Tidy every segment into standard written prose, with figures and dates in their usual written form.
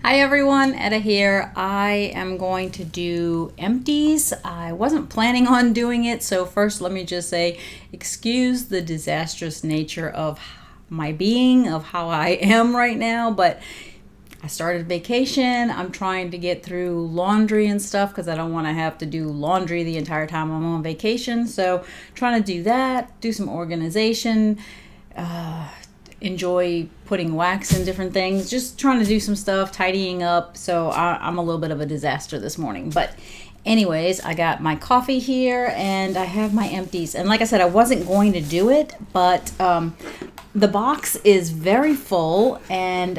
Hi everyone, Etta here. I am going to do empties. I wasn't planning on doing it, so first let me just say, excuse the disastrous nature of my being, of how I am right now, but I started vacation. I'm trying to get through laundry and stuff because I don't want to have to do laundry the entire time I'm on vacation. So trying to do that, do some organization, enjoy putting wax in different things, just trying to do some stuff, tidying up. So I'm a little bit of a disaster this morning. But anyways, I got my coffee here and I have my empties. And like I said, I wasn't going to do it, but the box is very full and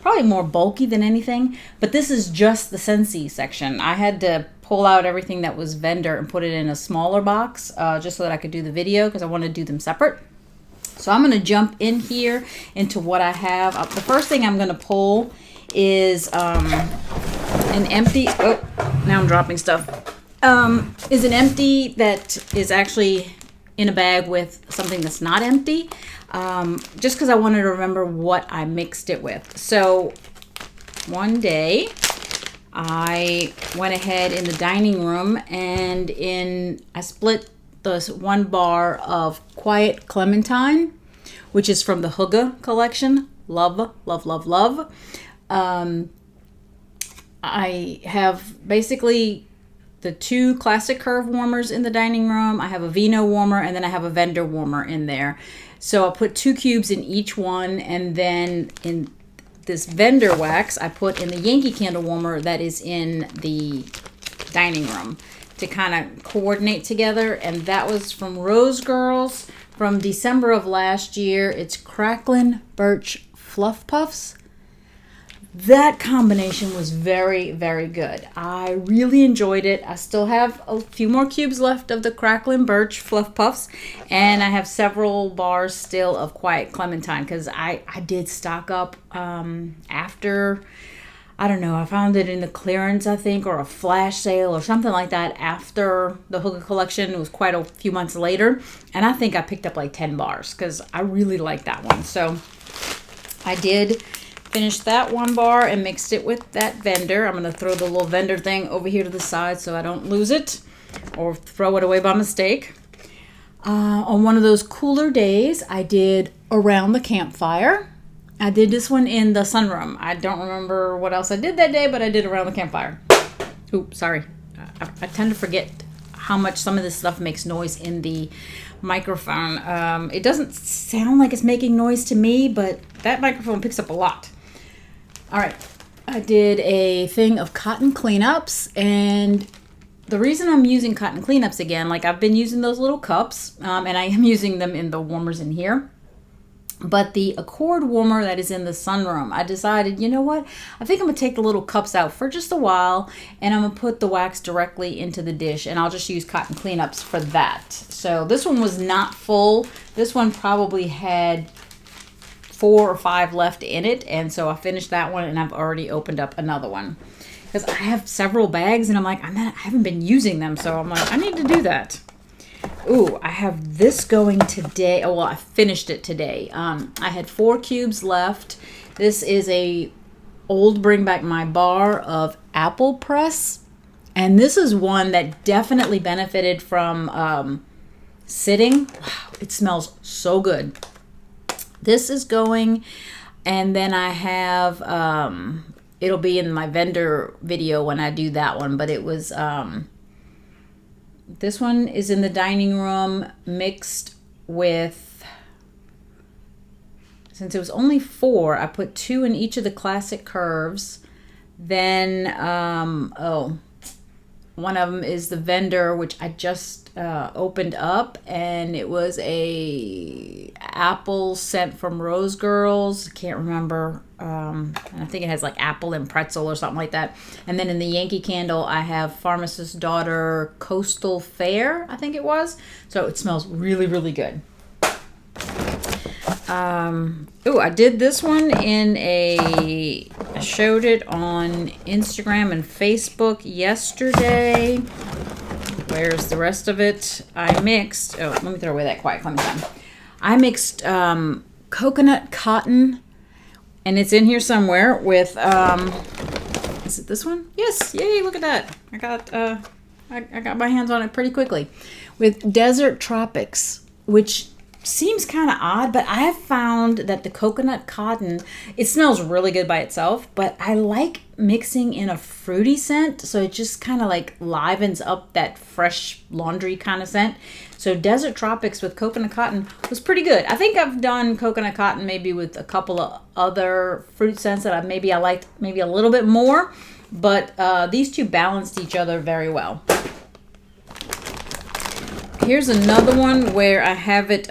probably more bulky than anything. But this is just the Scentsy section. I had to pull out everything that was vendor and put it in a smaller box just so that I could do the video because I want to do them separate. So I'm going to jump in here into what I have. The first thing I'm going to pull is an empty. Oh, now I'm dropping stuff. Is an empty that is actually in a bag with something that's not empty. Just because I wanted to remember what I mixed it with. So one day I went ahead in the dining room and I split this one bar of Quiet Clementine, which is from the Hygge collection. Love, love, love, love. I have basically the two classic curve warmers in the dining room. I have a Vino warmer and then I have a vendor warmer in there. So I'll put 2 cubes in each one, and then in this vendor wax I put in the Yankee Candle warmer that is in the dining room to kind of coordinate together. And that was from Rose Girls from December of last year. It's Cracklin' Birch Fluff Puffs. That combination was very, very good. I really enjoyed it. I still have a few more cubes left of the Cracklin' Birch Fluff Puffs, and I have several bars still of Quiet Clementine because I did stock up after, I don't know, I found it in the clearance, I think, or a flash sale or something like that after the Hygge collection. It was quite a few months later, and I think I picked up like 10 bars because I really like that one. So I did finish that one bar and mixed it with that vendor. I'm going to throw the little vendor thing over here to the side so I don't lose it or throw it away by mistake. On one of those cooler days, I did Around the Campfire. I did this one in the sunroom. I don't remember what else I did that day, but I did Around the Campfire. Oops, sorry. I tend to forget how much some of this stuff makes noise in the microphone. It doesn't sound like it's making noise to me, but that microphone picks up a lot. All right. I did a thing of cotton cleanups, and the reason I'm using cotton cleanups again, like I've been using those little cups, and I am using them in the warmers in here. But the Accord warmer that is in the sunroom, I decided, you know what? I think I'm going to take the little cups out for just a while, and I'm going to put the wax directly into the dish, and I'll just use cotton cleanups for that. So this one was not full. This one probably had 4 or 5 left in it, and so I finished that one, and I've already opened up another one. Because I have several bags, and I'm like, I haven't been using them, so I'm like, I need to do that. Ooh, I have this going today. Oh, well, I finished it today. I had 4 cubes left. This is a old Bring Back My Bar of apple press. And this is one that definitely benefited from sitting. Wow, it smells so good. This is going, and then I have, it'll be in my vendor video when I do that one, but it was, this one is in the dining room mixed with, since it was only 4, I put 2 in each of the classic curves. Then, one of them is the vendor, which I just opened up, and it was a apple scent from Rose Girls. I can't remember. And I think it has like apple and pretzel or something like that. And then in the Yankee Candle, I have Pharmacist's Daughter Coastal Fair, I think it was. So it smells really, really good. I did this one I showed it on Instagram and Facebook yesterday. Where's the rest of it? I mixed, let me throw away that Quiet Clementine. I mixed coconut cotton And it's in here somewhere with, is it this one? Yes, yay, look at that. I got my hands on it pretty quickly. With Desert Tropics, which seems kind of odd, but I have found that the coconut cotton, it smells really good by itself, but I like mixing in a fruity scent, so it just kind of like livens up that fresh laundry kind of scent. So Desert Tropics with coconut cotton was pretty good. I think I've done coconut cotton maybe with a couple of other fruit scents that I liked maybe a little bit more, but these two balanced each other very well. Here's another one where I have it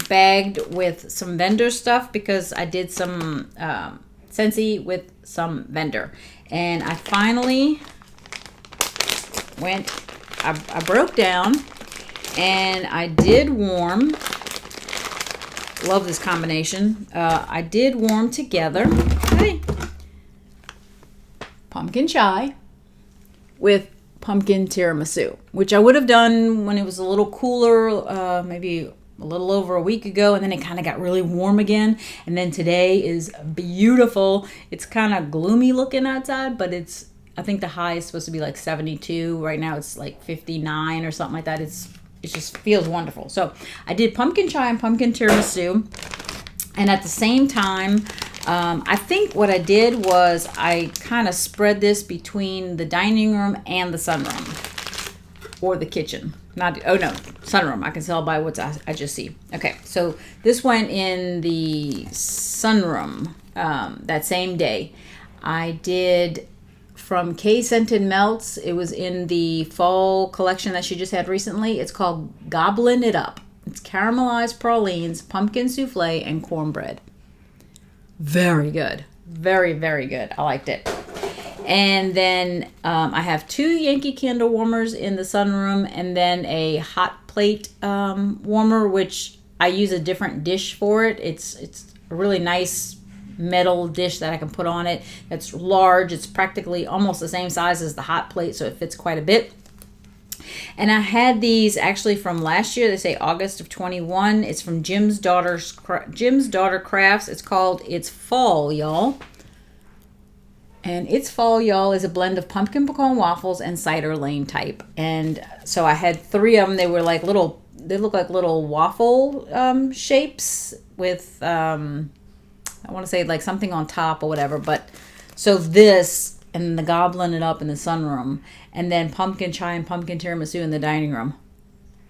bagged with some vendor stuff because I did some Scentsy with some vendor. And I finally I broke down and I did warm. Love this combination. I did warm together. Okay. Pumpkin chai with pumpkin tiramisu, which I would have done when it was a little cooler, maybe a little over a week ago, and then it kind of got really warm again. And then today is beautiful. It's kind of gloomy looking outside, but I think the high is supposed to be like 72. Right now it's like 59 or something like that. It just feels wonderful. So I did pumpkin chai and pumpkin tiramisu, and at the same time, I think what I did was I kind of spread this between the dining room and the sunroom, or the kitchen. Sunroom. I can tell by what I just see. Okay, so this went in the sunroom that same day. I did from K Scented Melts. It was in the fall collection that she just had recently. It's called Gobbling It Up. It's caramelized pralines, pumpkin souffle, and cornbread. Very good. Very, very good. I liked it. And then I have 2 Yankee Candle warmers in the sunroom, and then a hot plate warmer, which I use a different dish for it. It's a really nice metal dish that I can put on it. It's large. It's practically almost the same size as the hot plate, so it fits quite a bit. And I had these actually from last year. They say August of 21. It's from Jim's Daughter Crafts. It's called It's Fall, Y'all. And It's Fall, Y'all is a blend of pumpkin pecan waffles and cider lane type. And so I had 3 of them. They were like they look like little waffle shapes with, I want to say like something on top or whatever. But so this, and the Gobbling It Up in the sunroom, and then pumpkin chai and pumpkin tiramisu in the dining room.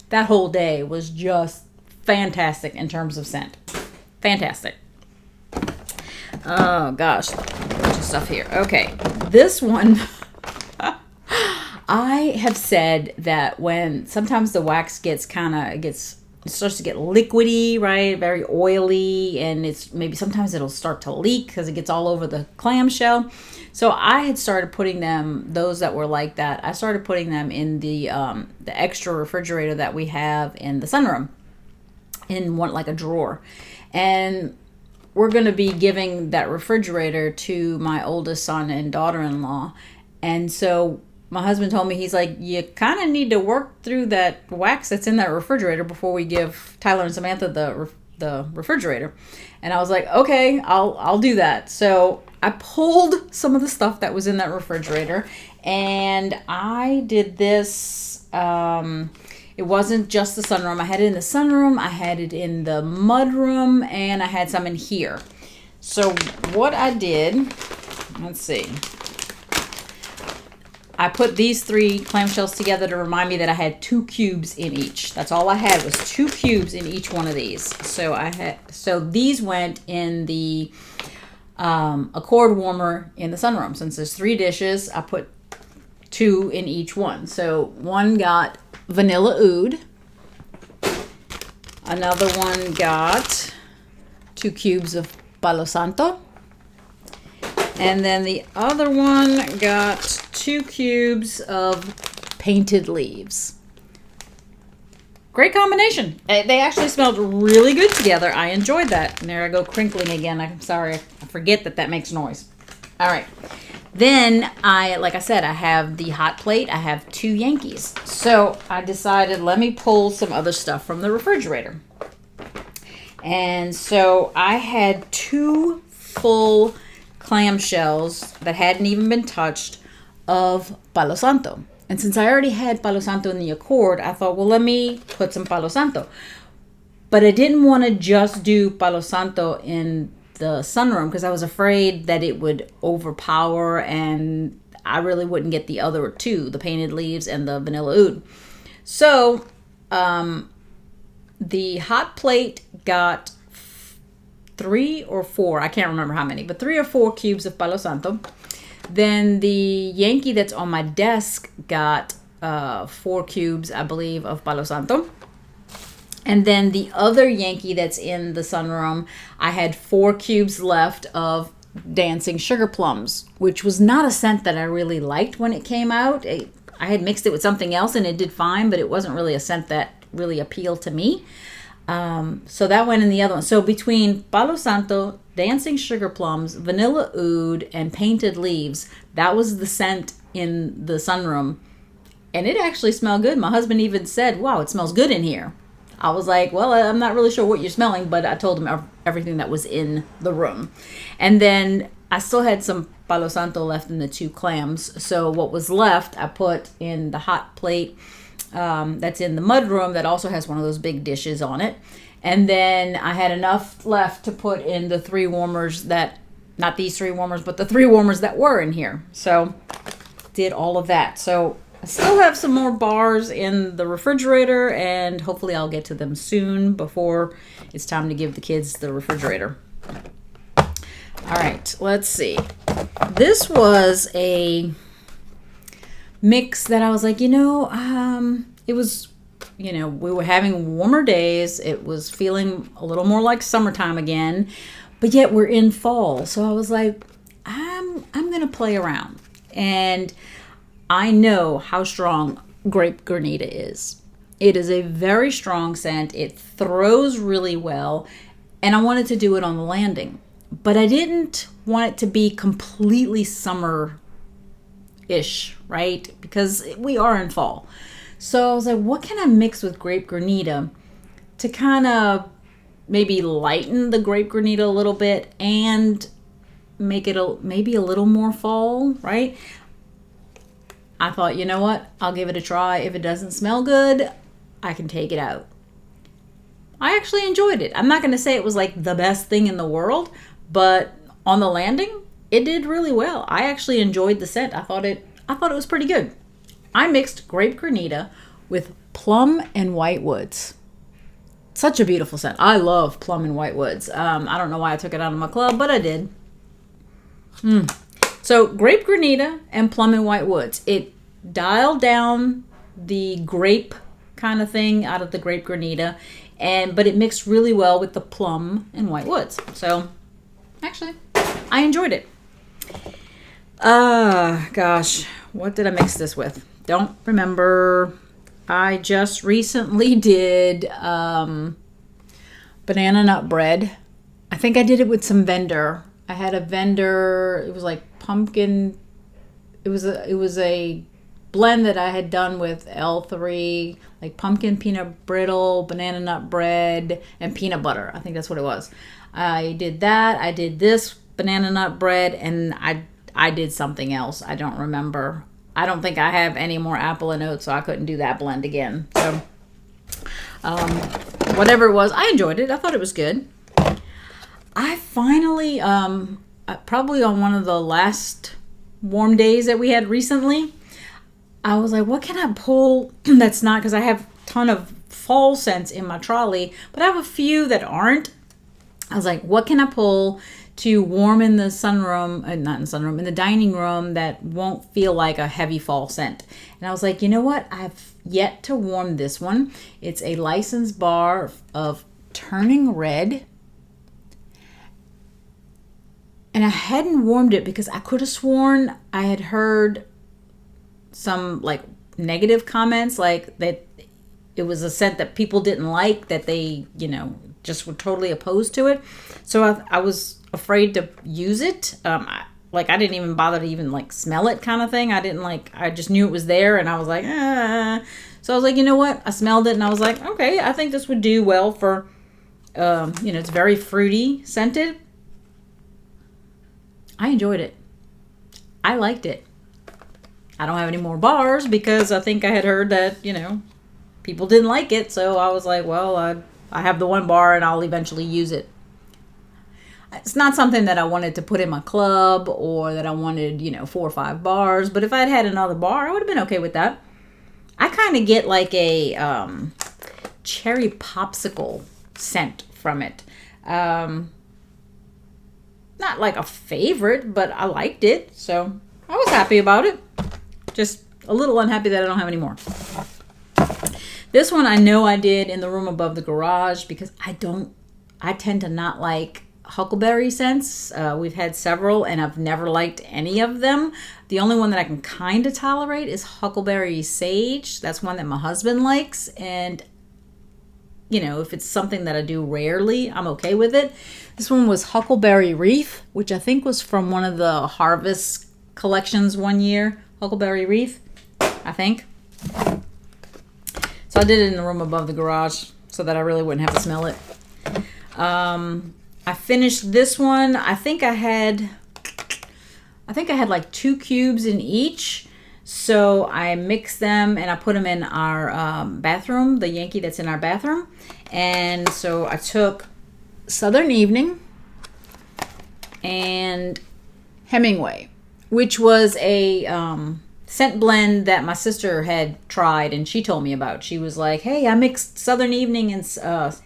That whole day was just fantastic in terms of scent. Fantastic. Oh gosh, a bunch of stuff here. Okay, this one, I have said that when sometimes the wax it starts to get liquidy, right? Very oily, and sometimes it'll start to leak because it gets all over the clamshell. So I had started putting those that were like that, I started putting them in the extra refrigerator that we have in the sunroom, in one like a drawer. And we're going to be giving that refrigerator to my oldest son and daughter-in-law. And so my husband told me, he's like, you kind of need to work through that wax that's in that refrigerator before we give Tyler and Samantha the refrigerator. And I was like, okay, I'll do that. So I pulled some of the stuff that was in that refrigerator, and I did this. It wasn't just the sunroom. I had it in the sunroom, I had it in the mudroom, and I had some in here. So what I did, let's see. I put these 3 clamshells together to remind me that I had 2 cubes in each. That's all I had was 2 cubes in each one of these. So these went in the Accord warmer in the sunroom. Since there's 3 dishes, I put 2 in each one. So one got vanilla oud. Another one got 2 cubes of Palo Santo. And then the other one got 2 cubes of painted leaves. Great combination. They actually smelled really good together. I enjoyed that. And there I go crinkling again. I'm sorry. I forget that makes noise. All right. Then like I said, I have the hot plate. I have 2 Yankees. So I decided, let me pull some other stuff from the refrigerator. And so I had 2 full clamshells that hadn't even been touched of Palo Santo. And since I already had Palo Santo in the Accord, I thought, well, let me put some Palo Santo. But I didn't want to just do Palo Santo in the sunroom because I was afraid that it would overpower and I really wouldn't get the other two, the painted leaves and the vanilla oud. So the hot plate got 3 or 4, I can't remember how many, but 3 or 4 cubes of Palo Santo. Then the Yankee that's on my desk got 4 cubes, I believe, of Palo Santo. And then the other Yankee that's in the sunroom, I had 4 cubes left of Dancing Sugar Plums, which was not a scent that I really liked when it came out. I had mixed it with something else and it did fine, but it wasn't really a scent that really appealed to me. So that went in the other one. So between Palo Santo, Dancing Sugar Plums, Vanilla Oud, and Painted Leaves, that was the scent in the sunroom. And it actually smelled good. My husband even said, wow, it smells good in here. I was like, well, I'm not really sure what you're smelling, but I told him everything that was in the room. And then I still had some Palo Santo left in the 2 clams. So what was left, I put in the hot plate that's in the mud room that also has one of those big dishes on it. And then I had enough left to put in the 3 warmers that, not these 3 warmers, but the 3 warmers that were in here. So did all of that. So I still have some more bars in the refrigerator and hopefully I'll get to them soon before it's time to give the kids the refrigerator. All right, let's see. This was a mix that I was like, it was, we were having warmer days. It was feeling a little more like summertime again, but yet we're in fall. So I was like, I'm going to play around. And I know how strong Grape Granita is. It is a very strong scent. It throws really well. And I wanted to do it on the landing. But I didn't want it to be completely summer-ish, right? Because we are in fall. So I was like, what can I mix with Grape Granita to kind of maybe lighten the Grape Granita a little bit and make it maybe a little more fall, right? I thought, you know what? I'll give it a try. If it doesn't smell good, I can take it out. I actually enjoyed it. I'm not going to say it was like the best thing in the world, but on the landing, it did really well. I actually enjoyed the scent. I thought it was pretty good. I mixed Grape Granita with Plum and White Woods. Such a beautiful scent. I love Plum and White Woods. I don't know why I took it out of my club, but I did. So Grape Granita and Plum and White Woods. It dialed down the grape kind of thing out of the Grape Granita, but it mixed really well with the Plum and White Woods. So actually, I enjoyed it. Gosh, what did I mix this with? Don't remember. I just recently did banana nut bread. I think I did it with some Vendor. I had a Vendor. It was like pumpkin. It was a blend that I had done with L3, like pumpkin peanut brittle, banana nut bread, and peanut butter. I think that's what it was. I did that. I did this banana nut bread, and I did something else. I don't remember. I don't think I have any more apple and oats, so I couldn't do that blend again. So whatever it was, I enjoyed it. I thought it was good. I finally, probably on one of the last warm days that we had recently, I was like, what can I pull that's not, because I have a ton of fall scents in my trolley, but I have a few that aren't. I was like, what can I pull to warm in the sunroom, not in the sunroom, in the dining room that won't feel like a heavy fall scent? And I was like, you know what? I've yet to warm this one. It's a licensed bar of Turning Red. And I hadn't warmed it because I could have sworn I had heard some like negative comments, like that it was a scent that people didn't like, that they, just were totally opposed to it. So I was afraid to use it. I didn't even bother to even like smell it kind of thing. I just knew it was there and I was like, So I was like, you know what? I smelled it and I was like, okay, I think this would do well for, it's very fruity scented. I enjoyed it. I liked it. I don't have any more bars because I think I had heard that, people didn't like it. So I was like, well, I have the one bar and I'll eventually use it. It's not something that I wanted to put in my club or that I wanted, 4 or 5 bars. But if I'd had another bar, I would have been okay with that. I kind of get like a cherry popsicle scent from it. Not like a favorite, but I liked it. So I was happy about it. Just a little unhappy that I don't have any more. This one I know I did in the room above the garage because I tend to not like huckleberry scents. We've had several and I've never liked any of them. The only one that I can kind of tolerate is huckleberry sage. That's one that my husband likes. And, if it's something that I do rarely, I'm okay with it. This one was huckleberry wreath, which I think was from one of the harvest collections one year. Huckleberry wreath, I think. So I did it in the room above the garage so that I really wouldn't have to smell it. I finished this one. I think I had like 2 cubes in each. So I mixed them and I put them in our bathroom, the Yankee that's in our bathroom. And so I took Southern Evening and Hemingway, which was a scent blend that my sister had tried and she told me about. She was like, hey, I mixed Southern Evening and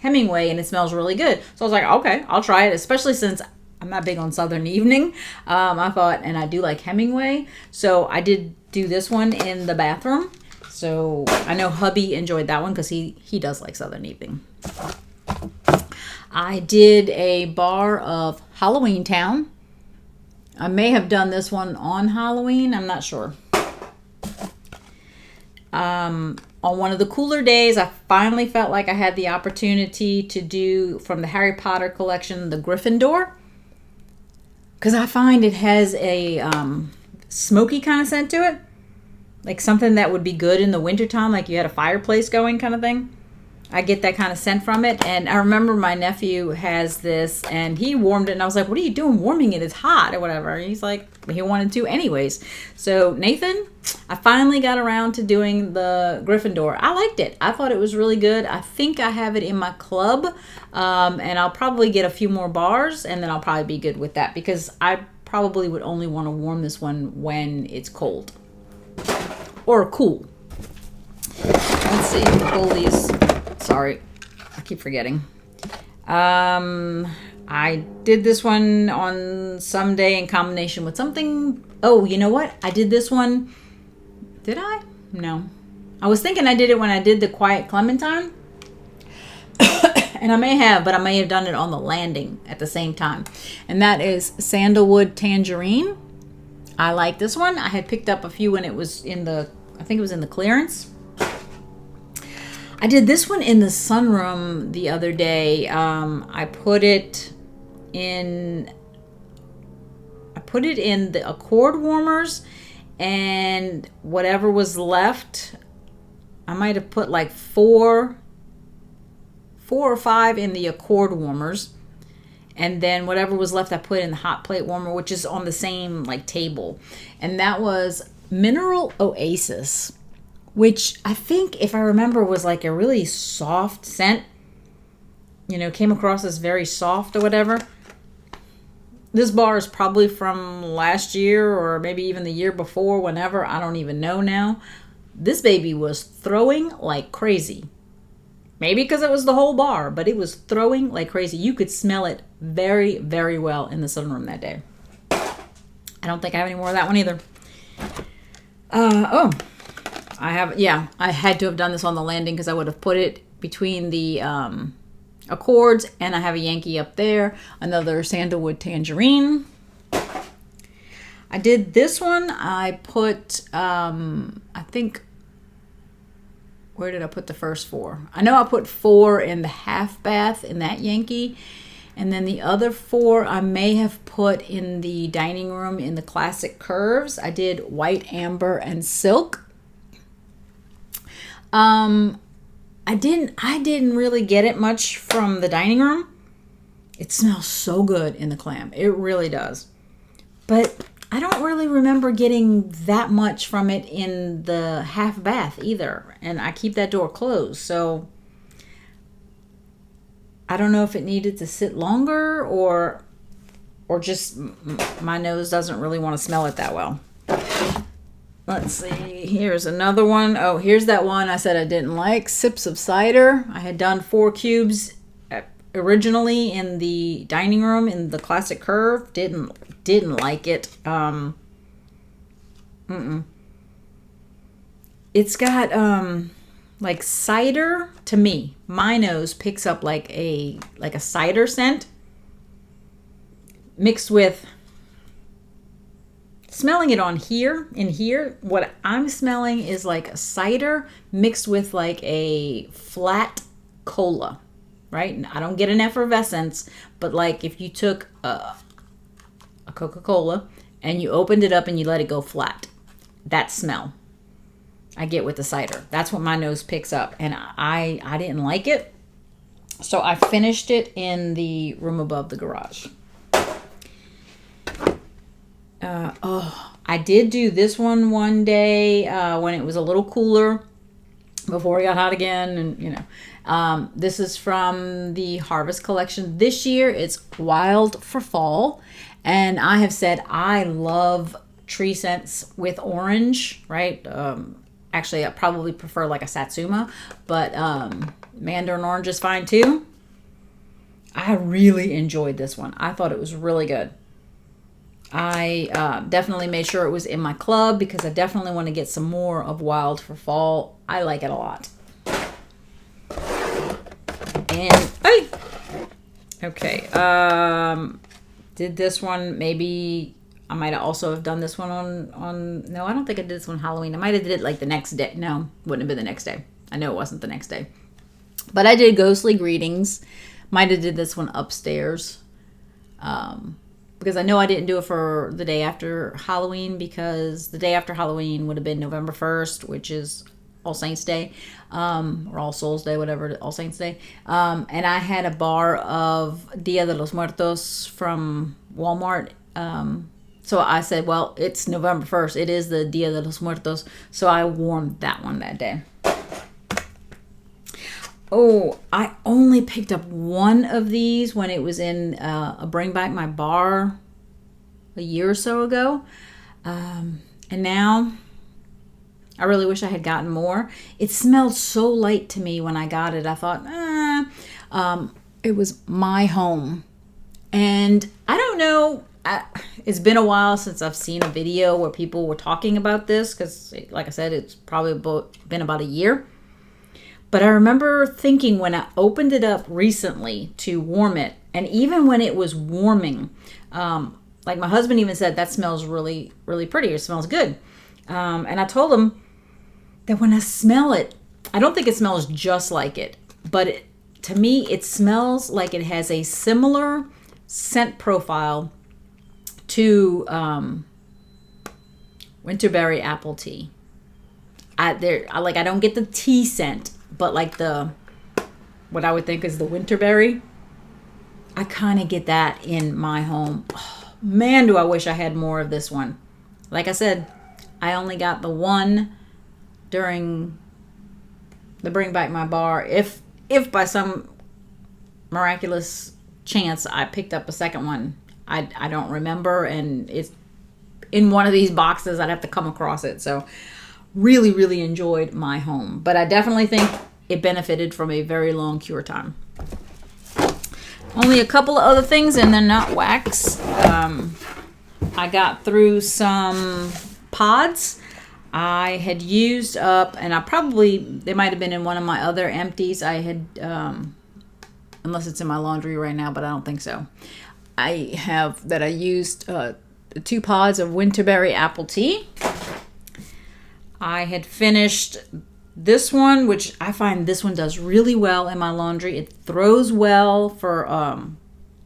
Hemingway and it smells really good. So I was like, okay, I'll try it, especially since I'm not big on Southern Evening. I thought, and I do like Hemingway. So I did do this one in the bathroom. So I know hubby enjoyed that one because he does like Southern Evening. I did a bar of Halloween Town. I may have done this one on Halloween. I'm not sure. On one of the cooler days, I finally felt like I had the opportunity to do from the Harry Potter collection, the Gryffindor. Because I find it has a smoky kind of scent to it. Like something that would be good in the wintertime, like you had a fireplace going kind of thing. I get that kind of scent from it. And I remember my nephew has this and he warmed it and I was like, what are you doing warming it? It's hot or whatever. And he's like, he wanted to anyways. So Nathan, I finally got around to doing the Gryffindor. I liked it. I thought it was really good. I think I have it in my club and I'll probably get a few more bars and then I'll probably be good with that because I probably would only want to warm this one when it's cold or cool. Let's see, pull these. Sorry, I keep forgetting. I did this one on some day in combination with something. Oh, you know what? I did this one. Did I? No. I was thinking I did it when I did the Quiet Clementine. And I may have, but I may have done it on the landing at the same time. And that is Sandalwood Tangerine. I like this one. I had picked up a few when it was in the, I think it was in the clearance. I did this one in the sunroom the other day. I put it in the Accord warmers and whatever was left, I might have put like four or 5 in the Accord warmers. And then whatever was left, I put in the hot plate warmer, which is on the same like table. And that was Mineral Oasis, which I think, if I remember, was like a really soft scent. Came across as very soft or whatever. This bar is probably from last year or maybe even the year before, whenever. I don't even know now. This baby was throwing like crazy. Maybe because it was the whole bar, but it was throwing like crazy. You could smell it very, very well in the sunroom that day. I don't think I have any more of that one either. I had to have done this on the landing because I would have put it between the Accords, and I have a Yankee up there, another Sandalwood Tangerine. I did this one. I put, I think, where did I put the first 4? I know I put 4 in the half bath in that Yankee, and then the other 4 I may have put in the dining room in the classic curves. I did white, amber, and silk. I didn't really get it much from the dining room. It smells so good in the clam. It really does. But I don't really remember getting that much from it in the half bath either. And I keep that door closed. So I don't know if it needed to sit longer or just my nose doesn't really want to smell it that well. Let's see. Here's another one. Oh, here's that one I said I didn't like. Sips of Cider. I had done 4 cubes originally in the dining room in the classic curve. Didn't like it. It's got like cider. To me, my nose picks up like a cider scent mixed with smelling it on here. In here, what I'm smelling is like a cider mixed with like a flat cola, right? I don't get an effervescence, but like if you took a Coca-Cola and you opened it up and you let it go flat, that smell I get with the cider. That's what my nose picks up, and I didn't like it, so I finished it in the room above the garage. I did do this one day when it was a little cooler before it got hot again, and this is from the Harvest collection this year. It's Wild for Fall, and I have said I love tree scents with orange, right? Actually, I probably prefer like a Satsuma, but mandarin orange is fine too. I really enjoyed this one. I thought it was really good. I definitely made sure it was in my club because I definitely want to get some more of Wild for Fall. I like it a lot. And, okay. Did this one, maybe I might also have done this one on, no, I don't think I did this one Halloween. I might have did it like the next day. No, wouldn't have been the next day. I know it wasn't the next day. But I did Ghostly Greetings. Might have did this one upstairs. Because I know I didn't do it for the day after Halloween, because the day after Halloween would have been November 1st, which is All Saints Day, or All Souls Day, whatever, All Saints Day. And I had a bar of Dia de los Muertos from Walmart. So I said, well, it's November 1st. It is the Dia de los Muertos. So I warmed that one that day. Oh, I only picked up one of these when it was in a Bring Back My Bar a year or so ago. And now I really wish I had gotten more. It smelled so light to me when I got it. I thought, it was My Home. And I don't know. It's been a while since I've seen a video where people were talking about this because, like I said, it's probably been about a year. But I remember thinking when I opened it up recently to warm it, and even when it was warming, like my husband even said, that smells really, really pretty. It smells good. And I told him that when I smell it, I don't think it smells just like it, but to me, it smells like it has a similar scent profile to winterberry apple tea. I don't get the tea scent, but like what I would think is the winterberry, I kind of get that in My Home. Oh, man, do I wish I had more of this one. Like I said, I only got the one during the Bring Back My Bar. If by some miraculous chance I picked up a second one, I don't remember, and it's in one of these boxes. I'd have to come across it. So really, really enjoyed My Home. But I definitely think it benefited from a very long cure time. Only a couple of other things, and they're not wax. I got through some pods. I had used up, and they might have been in one of my other empties. I had, unless it's in my laundry right now, but I don't think so. I used 2 pods of winterberry apple tea. I had finished this one, which I find this one does really well in my laundry. It throws well for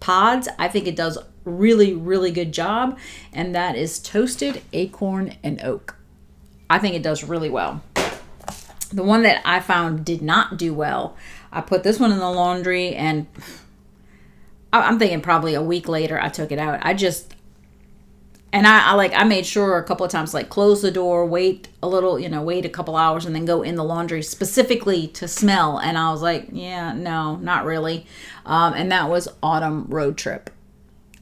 pods. I think it does really, really good job. And that is Toasted Acorn and Oak. I think it does really well. The one that I found did not do well, I put this one in the laundry, and I'm thinking probably a week later I took it out. And I made sure a couple of times, like close the door, wait a little, wait a couple hours and then go in the laundry specifically to smell. And I was like, yeah, no, not really. And that was Autumn Road Trip.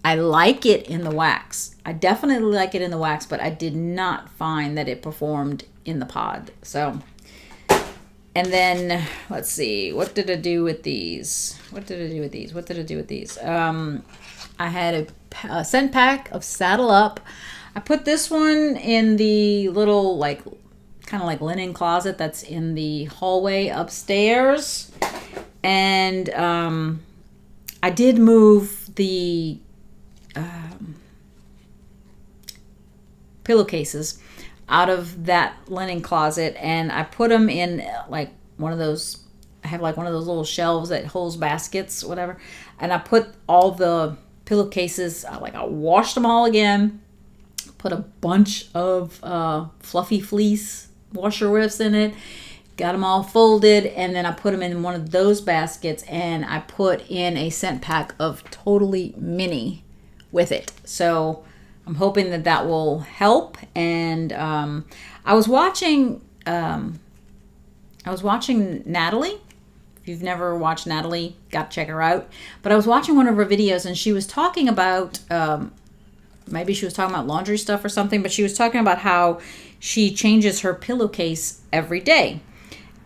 I like it in the wax. I definitely like it in the wax, but I did not find that it performed in the pod. So, and then let's see, what did I do with these? I had a scent pack of Saddle Up. I put this one in the little kind of like linen closet that's in the hallway upstairs. And I did move the pillowcases out of that linen closet, and I put them in like one of those, I have like one of those little shelves that holds baskets, whatever, and I put all the pillowcases, I washed them all again, put a bunch of fluffy fleece washer whiffs in it, got them all folded, and then I put them in one of those baskets, and I put in a scent pack of Totally Mini with it. So I'm hoping that that will help. And I was watching Natalie. If you've never watched Natalie, got to check her out. But I was watching one of her videos, and she was talking about maybe she was talking about laundry stuff or something, but she was talking about how she changes her pillowcase every day.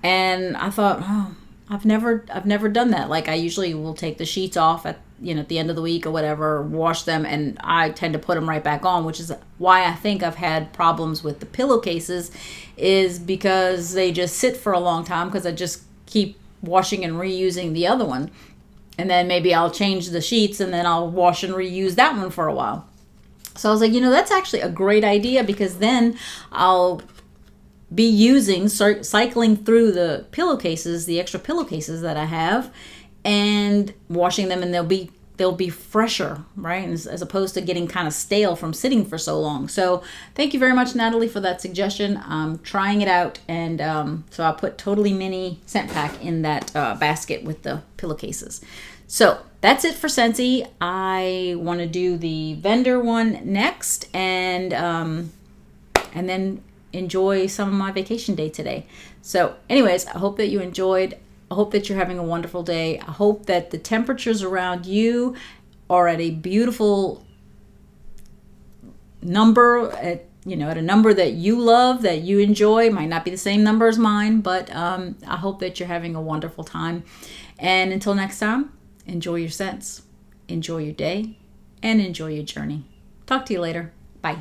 And I thought, oh, I've never done that. Like I usually will take the sheets off at the end of the week or whatever, wash them, and I tend to put them right back on, which is why I think I've had problems with the pillowcases, is because they just sit for a long time because I just keep washing and reusing the other one. And then maybe I'll change the sheets and then I'll wash and reuse that one for a while. So I was like, that's actually a great idea, because then I'll be cycling through the pillowcases, the extra pillowcases that I have, and washing them, and they'll be fresher, right? As opposed to getting kind of stale from sitting for so long. So thank you very much, Natalie, for that suggestion. I'm trying it out, and so I put Totally Mini scent pack in that basket with the pillowcases. So that's it for Scentsy. I want to do the vendor one next, and then enjoy some of my vacation day today. So anyways, I hope that you enjoyed. I hope that you're having a wonderful day. I hope that the temperatures around you are at a beautiful number, at a number that you love, that you enjoy. It might not be the same number as mine, but I hope that you're having a wonderful time. And until next time, enjoy your scents, enjoy your day, and enjoy your journey. Talk to you later. Bye.